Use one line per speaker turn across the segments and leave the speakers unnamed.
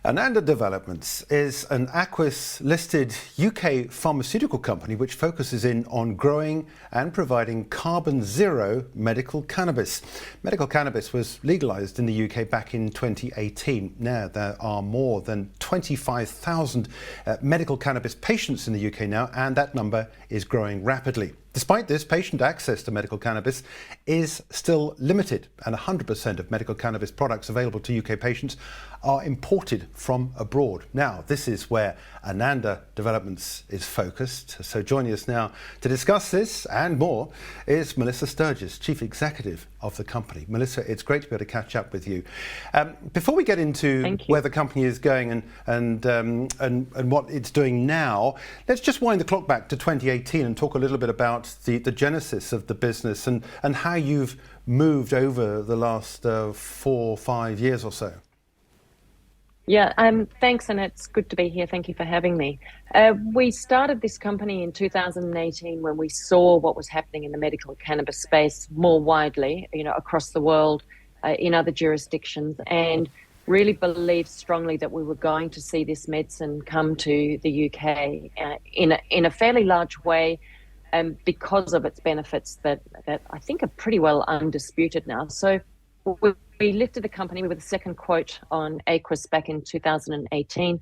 Ananda Developments is an Aquis listed UK pharmaceutical company which focuses in on growing and providing carbon zero medical cannabis. Medical cannabis was legalised in the UK back in 2018. Now there are more than 25,000 medical cannabis patients in the UK now, and that number is growing rapidly. Despite this, patient access to medical cannabis is still limited, and 100% of medical cannabis products available to UK patients are imported from abroad. Now, this is where Ananda Developments is focused. So joining us now to discuss this and more is Melissa Sturgess, Chief Executive of the company. Melissa, it's great to be able to catch up with you. Before we get into where the company is going and what it's doing now, let's just wind the clock back to 2018 and talk a little bit about the genesis of the business and how you've moved over the last 4 or 5 years or so.
Yeah, thanks, and it's good to be here. Thank you for having me. We started this company in 2018 when we saw what was happening in the medical cannabis space more widely, across the world, in other jurisdictions, and really believed strongly that we were going to see this medicine come to the UK in a fairly large way, because of its benefits that I think are pretty well undisputed now. So we lifted the company with a second quote on Aquis back in 2018.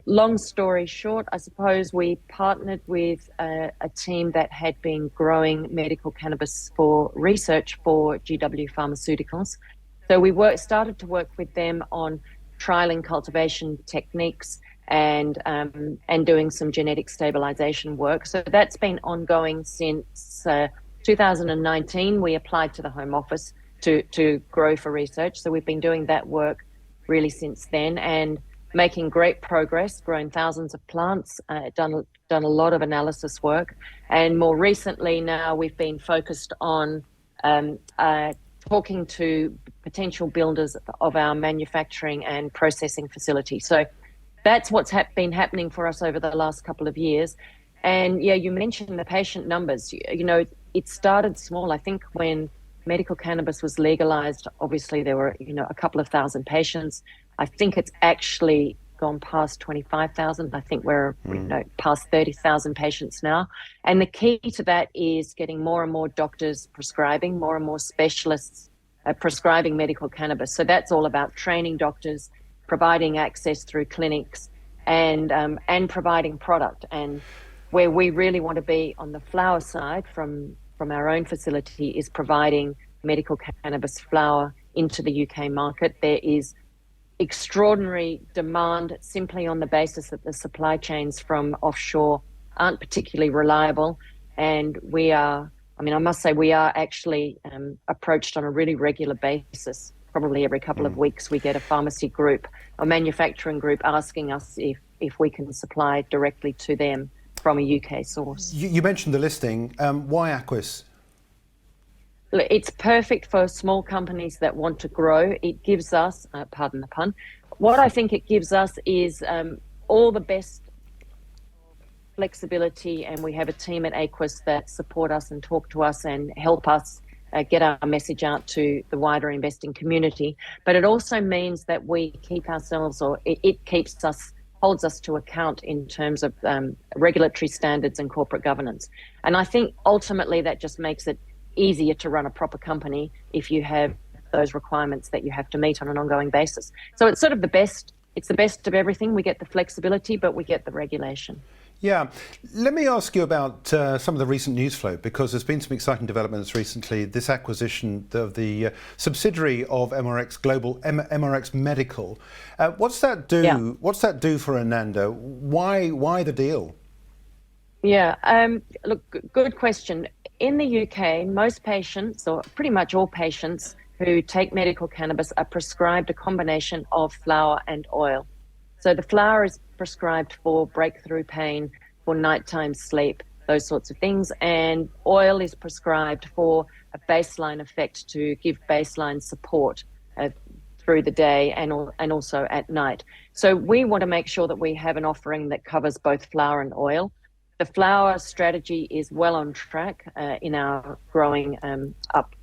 Long story short, I suppose we partnered with a team that had been growing medical cannabis for research for GW Pharmaceuticals. So we started to work with them on trialing cultivation techniques and doing some genetic stabilization work. So that's been ongoing since 2019. We applied to the Home Office to grow for research. So we've been doing that work really since then and making great progress, grown thousands of plants, done a lot of analysis work. And more recently now we've been focused on talking to potential builders of our manufacturing and processing facility. So that's what's been happening for us over the last couple of years. And yeah, you mentioned the patient numbers. It started small. I think when medical cannabis was legalized, obviously there were, a couple of thousand patients. I think it's actually gone past 25,000. I think we're past 30,000 patients now. And the key to that is getting more and more doctors prescribing, more and more specialists prescribing medical cannabis. So that's all about training doctors, providing access through clinics, and providing product. And where we really want to be on the flower side from our own facility is providing medical cannabis flower into the UK market. There is extraordinary demand simply on the basis that the supply chains from offshore aren't particularly reliable. And I must say we are actually approached on a really regular basis. Probably every couple of weeks we get a pharmacy group, a manufacturing group asking us if we can supply directly to them from a UK source.
You mentioned the listing. Why Aquis?
It's perfect for small companies that want to grow. It gives us, pardon the pun, what I think it gives us is all the best flexibility, and we have a team at Aquis that support us and talk to us and help us get our message out to the wider investing community. But it also means that we keep ourselves, or it holds us to account in terms of regulatory standards and corporate governance. And I think ultimately that just makes it easier to run a proper company if you have those requirements that you have to meet on an ongoing basis. So it's sort of the best of everything. We get the flexibility, but we get the regulation.
Yeah. Let me ask you about some of the recent news flow, because there's been some exciting developments recently. This acquisition of the subsidiary of MRX Global, MRX Medical. What's that do? Yeah. What's that do for Ananda? Why the deal?
Yeah. Look, good question. In the UK, most patients, or pretty much all patients who take medical cannabis, are prescribed a combination of flower and oil. So the flower is prescribed for breakthrough pain, for nighttime sleep, those sorts of things. And oil is prescribed for a baseline effect, to give baseline support through the day and also at night. So we want to make sure that we have an offering that covers both flower and oil. The flower strategy is well on track in our growing up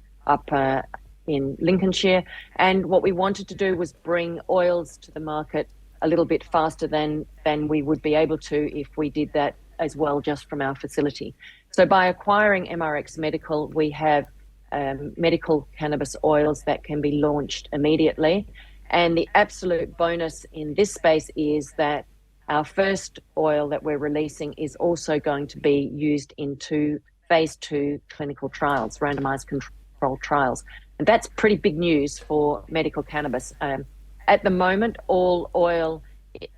in Lincolnshire. And what we wanted to do was bring oils to the market a little bit faster than we would be able to if we did that as well just from our facility. So by acquiring MRX Medical, we have medical cannabis oils that can be launched immediately. And the absolute bonus in this space is that our first oil that we're releasing is also going to be used in 2 phase 2 clinical trials, randomized controlled trials. And that's pretty big news for medical cannabis. At the moment, all oil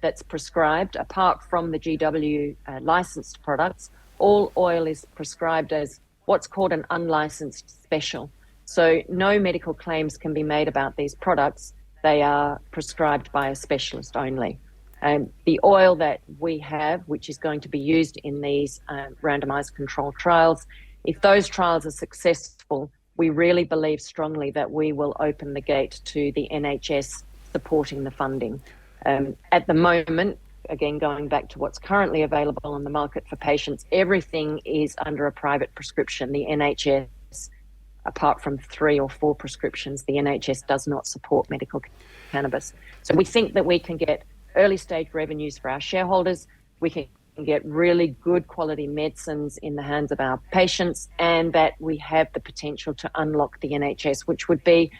that's prescribed, apart from the GW licensed products, all oil is prescribed as what's called an unlicensed special. So no medical claims can be made about these products. They are prescribed by a specialist only. The oil that we have, which is going to be used in these randomized controlled trials, if those trials are successful, we really believe strongly that we will open the gate to the NHS supporting the funding. At the moment, again, going back to what's currently available on the market for patients, everything is under a private prescription. The NHS, apart from 3 or 4 prescriptions, the NHS does not support medical cannabis. So we think that we can get early stage revenues for our shareholders. We can get really good quality medicines in the hands of our patients, and that we have the potential to unlock the NHS, which would be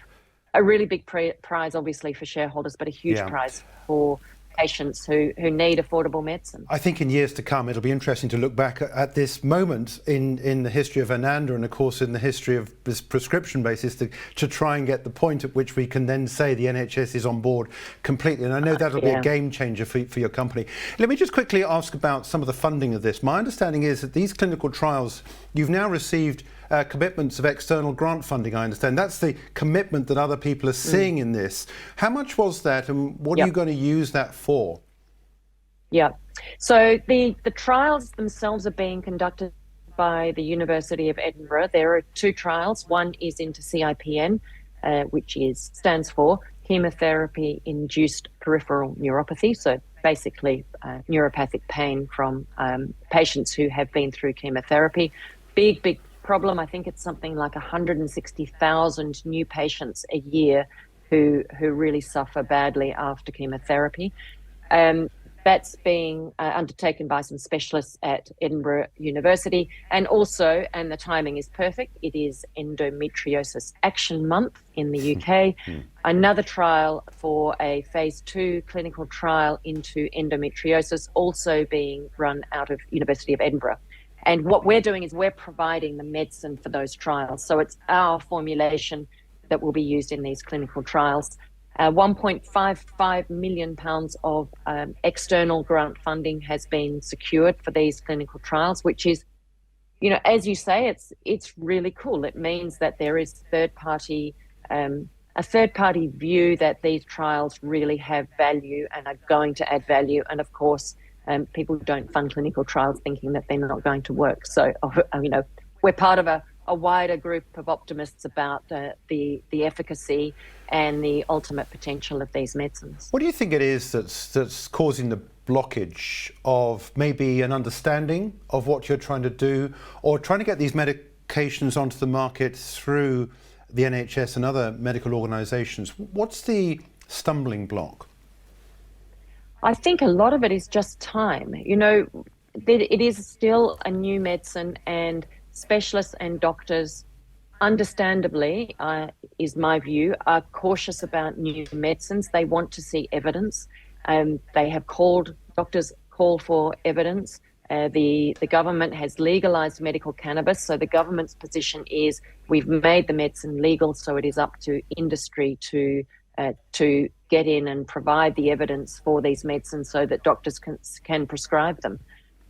a really big prize, obviously, for shareholders, but a huge prize for patients who need affordable medicine.
I think in years to come, it'll be interesting to look back at this moment in the history of Ananda, and of course in the history of this prescription basis, to try and get the point at which we can then say the NHS is on board completely. And I know that'll be a game changer for your company. Let me just quickly ask about some of the funding of this. My understanding is that these clinical trials, you've now received commitments of external grant funding, I understand. That's the commitment that other people are seeing in this. How much was that, and what are you going to use that for?
Yeah, so the trials themselves are being conducted by the University of Edinburgh. There are 2 trials. One is into CIPN, which stands for chemotherapy-induced peripheral neuropathy. So basically neuropathic pain from patients who have been through chemotherapy. Big problem. I think it's something like 160,000 new patients a year who really suffer badly after chemotherapy. That's being undertaken by some specialists at Edinburgh University. And also, and the timing is perfect, it is Endometriosis Action Month in the UK. Another trial for a phase 2 clinical trial into endometriosis also being run out of University of Edinburgh. And what we're doing is we're providing the medicine for those trials. So it's our formulation that will be used in these clinical trials. £1.55 million of external grant funding has been secured for these clinical trials, which is, as you say, it's really cool. It means that there is a third party view that these trials really have value and are going to add value. And of course, people don't fund clinical trials thinking that they're not going to work. So, we're part of a wider group of optimists about the efficacy and the ultimate potential of these medicines.
What do you think it is that's causing the blockage of maybe an understanding of what you're trying to do, or trying to get these medications onto the market through the NHS and other medical organisations? What's the stumbling block?
I think a lot of it is just time. It is still a new medicine, and specialists and doctors, understandably, is my view, are cautious about new medicines. They want to see evidence. Doctors call for evidence. The government has legalised medical cannabis. So the government's position is we've made the medicine legal, so it is up to industry to get in and provide the evidence for these medicines so that doctors can prescribe them.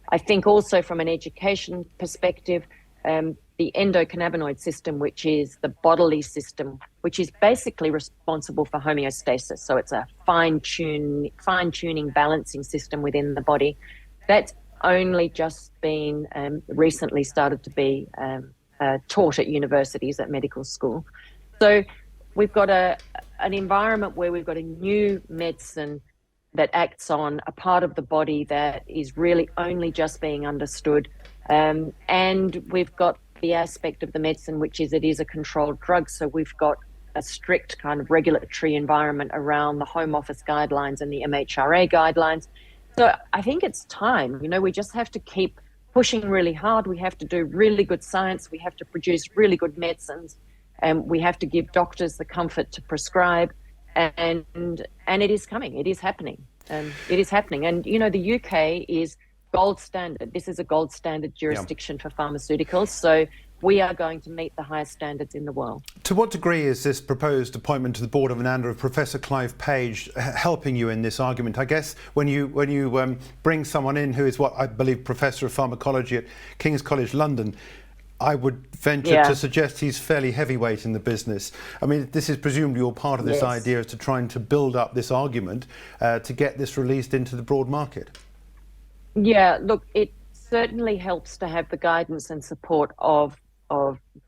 I think also from an education perspective, the endocannabinoid system, which is the bodily system, which is basically responsible for homeostasis. So it's a fine-tuning balancing system within the body. That's only just been recently started to be taught at universities, at medical school. So we've got an environment where we've got a new medicine that acts on a part of the body that is really only just being understood. And we've got the aspect of the medicine, which is it is a controlled drug. So we've got a strict kind of regulatory environment around the Home Office guidelines and the MHRA guidelines. So I think it's time. We just have to keep pushing really hard. We have to do really good science. We have to produce really good medicines, and we have to give doctors the comfort to prescribe. And it is coming. It is happening. It is happening. And the UK is gold standard. This is a gold standard jurisdiction for pharmaceuticals. So we are going to meet the highest standards in the world.
To what degree is this proposed appointment to the board of Ananda of Professor Clive Page helping you in this argument? I guess when you bring someone in who is what I believe Professor of Pharmacology at King's College London, I would venture to suggest he's fairly heavyweight in the business. I mean, this is presumably all part of this idea as to trying to build up this argument to get this released into the broad market. Yeah,
look, it certainly helps to have the guidance and support of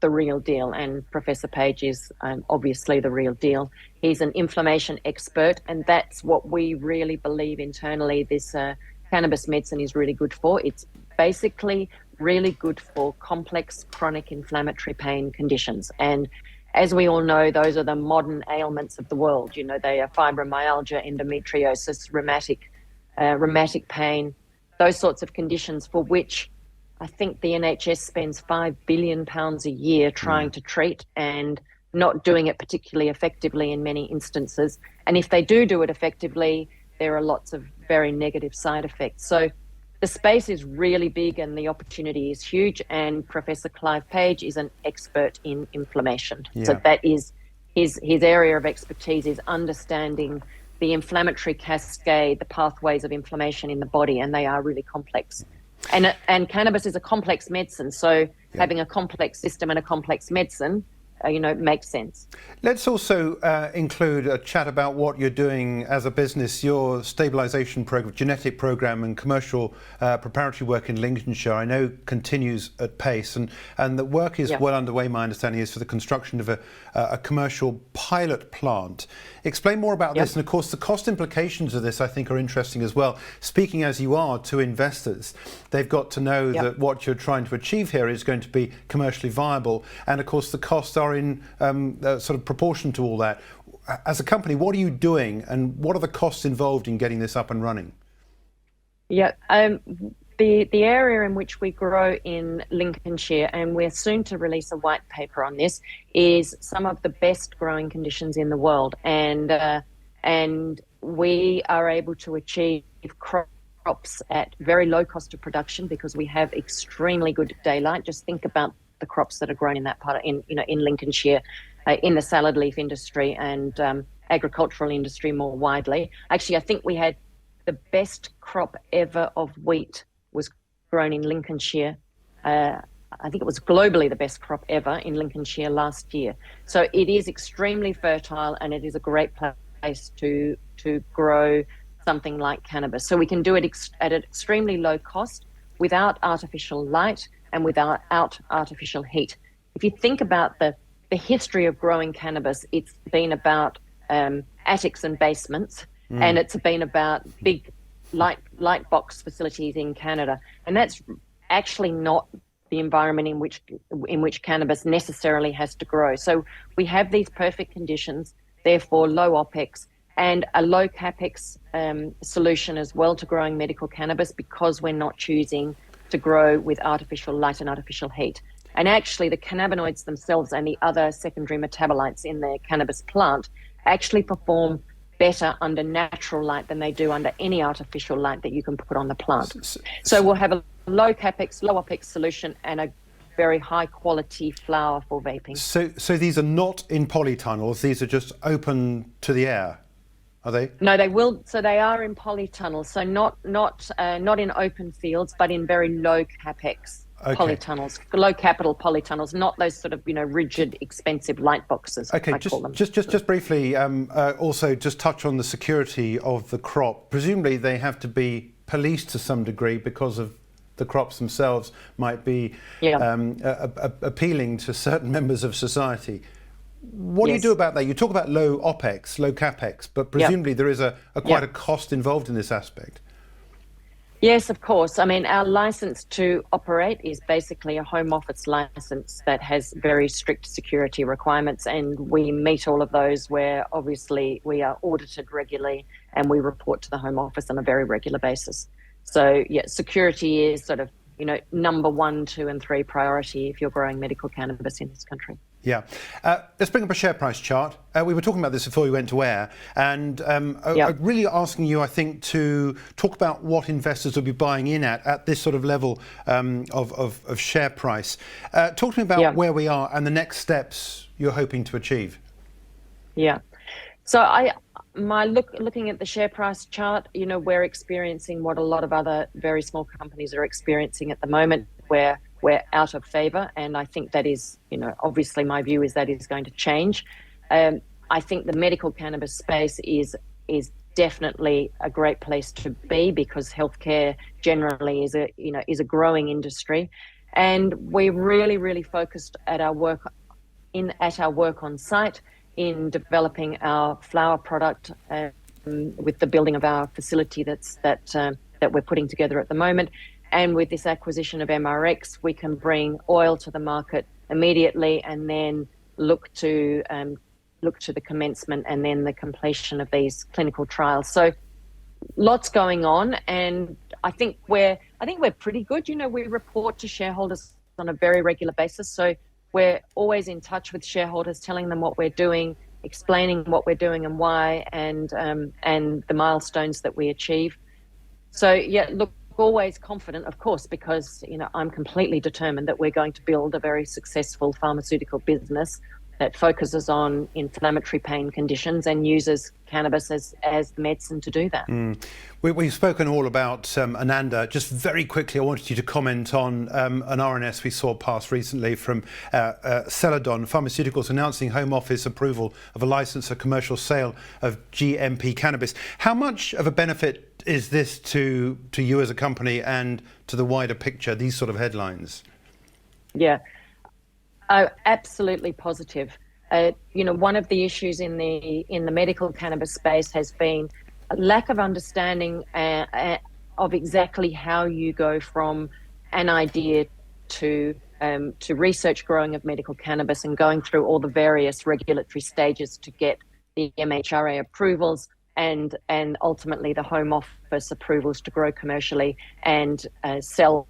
the real deal, and Professor Page is obviously the real deal. He's an inflammation expert, and that's what we really believe internally this cannabis medicine is really good for. It's basically really good for complex chronic inflammatory pain conditions. And as we all know, those are the modern ailments of the world. They are fibromyalgia, endometriosis, rheumatic pain, those sorts of conditions for which I think the NHS spends £5 billion a year trying to treat and not doing it particularly effectively in many instances. And if they do it effectively, there are lots of very negative side effects. So the space is really big and the opportunity is huge. And Professor Clive Page is an expert in inflammation. So that is his area of expertise, is understanding the inflammatory cascade, the pathways of inflammation in the body, and they are really complex. And cannabis is a complex medicine, so having a complex system and a complex medicine, makes sense.
Let's also include a chat about what you're doing as a business, your stabilisation program, genetic program and commercial preparatory work in Lincolnshire, I know continues at pace, and the work is well underway, my understanding is, for the construction of a commercial pilot plant. Explain more about this, and of course the cost implications of this I think are interesting as well. Speaking as you are to investors, they've got to know that what you're trying to achieve here is going to be commercially viable, and of course the costs are in sort of proportion to all that. As a company, what are you doing, and what are the costs involved in getting this up and running?
The area in which we grow in Lincolnshire, and we're soon to release a white paper on this, is some of the best growing conditions in the world, and we are able to achieve crops at very low cost of production because we have extremely good daylight. Just think about the crops that are grown in that part in Lincolnshire, in the salad leaf industry and agricultural industry more widely. Actually, I think we had the best crop ever of wheat was grown in Lincolnshire. I think it was globally the best crop ever in Lincolnshire last year. So it is extremely fertile, and it is a great place to grow something like cannabis. So we can do it at an extremely low cost, without artificial light and without artificial heat. If you think about the history of growing cannabis, it's been about attics and basements, and it's been about big light box facilities in Canada, and that's actually not the environment in which cannabis necessarily has to grow. So we have these perfect conditions, therefore low OPEX and a low CAPEX solution as well to growing medical cannabis, because we're not choosing to grow with artificial light and artificial heat. And actually the cannabinoids themselves and the other secondary metabolites in the cannabis plant actually perform better under natural light than they do under any artificial light that you can put on the plant. So we'll have a low CAPEX, low OPEX solution and a very high quality flower for vaping.
So these are not in polytunnels, these are just open to the air, are they?
No, they will. So they are in polytunnels, so not in open fields, but in very low CAPEX. Polytunnels, low capital polytunnels, not those sort of rigid, expensive light boxes.
Okay, just briefly, also just touch on the security of the crop. Presumably, they have to be policed to some degree because of the crops themselves might be appealing to certain members of society. What do you do about that? You talk about low OPEX, low CAPEX, but presumably there is quite a cost involved in this aspect.
Yes, of course. I mean, our license to operate is basically a home office license that has very strict security requirements, and we meet all of those where obviously we are audited regularly and we report to the Home Office on a very regular basis. So, yeah, security is sort of, number 1, 2, and 3 priority if you're growing medical cannabis in this country.
Yeah. Let's bring up a share price chart. We were talking about this before we went to air, and really asking you, I think, to talk about what investors will be buying in at this sort of level of share price. Talk to me about where we are and the next steps you're hoping to achieve.
Yeah. So looking at the share price chart, we're experiencing what a lot of other very small companies are experiencing at the moment, where we're out of favor. And I think that is, obviously my view is that is going to change. I think the medical cannabis space is definitely a great place to be, because healthcare generally is a growing industry. And we're really, really focused at our work on site in developing our flower product with the building of our facility that we're putting together at the moment. And with this acquisition of MRX, we can bring oil to the market immediately, and then look to the commencement and then the completion of these clinical trials. So lots going on, and I think we're pretty good. We report to shareholders on a very regular basis, so we're always in touch with shareholders, telling them what we're doing, explaining what we're doing and why, and the milestones that we achieve. So yeah, look, always confident, of course, because I'm completely determined that we're going to build a very successful pharmaceutical business that focuses on inflammatory pain conditions and uses cannabis as medicine to do that.
We've spoken all about Ananda. Just very quickly, I wanted you to comment on an RNS we saw pass recently from Celadon Pharmaceuticals announcing Home Office approval of a license for commercial sale of GMP cannabis. How much of a benefit is this to you as a company and to the wider picture, these sort of headlines?
Yeah. Absolutely positive. One of the issues in the medical cannabis space has been a lack of understanding of exactly how you go from an idea to research growing of medical cannabis, and going through all the various regulatory stages to get the MHRA approvals and ultimately the Home Office approvals to grow commercially and sell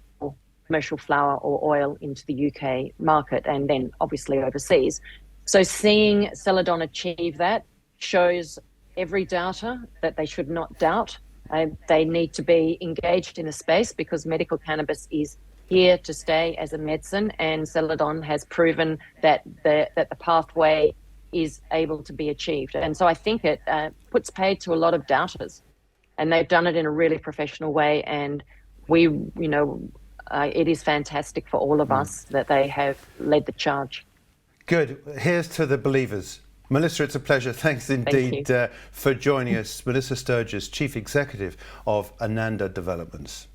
commercial flower or oil into the UK market, and then obviously overseas. So seeing Celadon achieve that shows every doubter that they should not doubt. They need to be engaged in the space, because medical cannabis is here to stay as a medicine, and Celadon has proven that the pathway is able to be achieved. And so I think it puts paid to a lot of doubters, and they've done it in a really professional way, and it is fantastic for all of us that they have led the charge.
Good. Here's to the believers. Melissa, it's a pleasure. Thanks indeed for joining us. Melissa Sturgess, Chief Executive of Ananda Developments.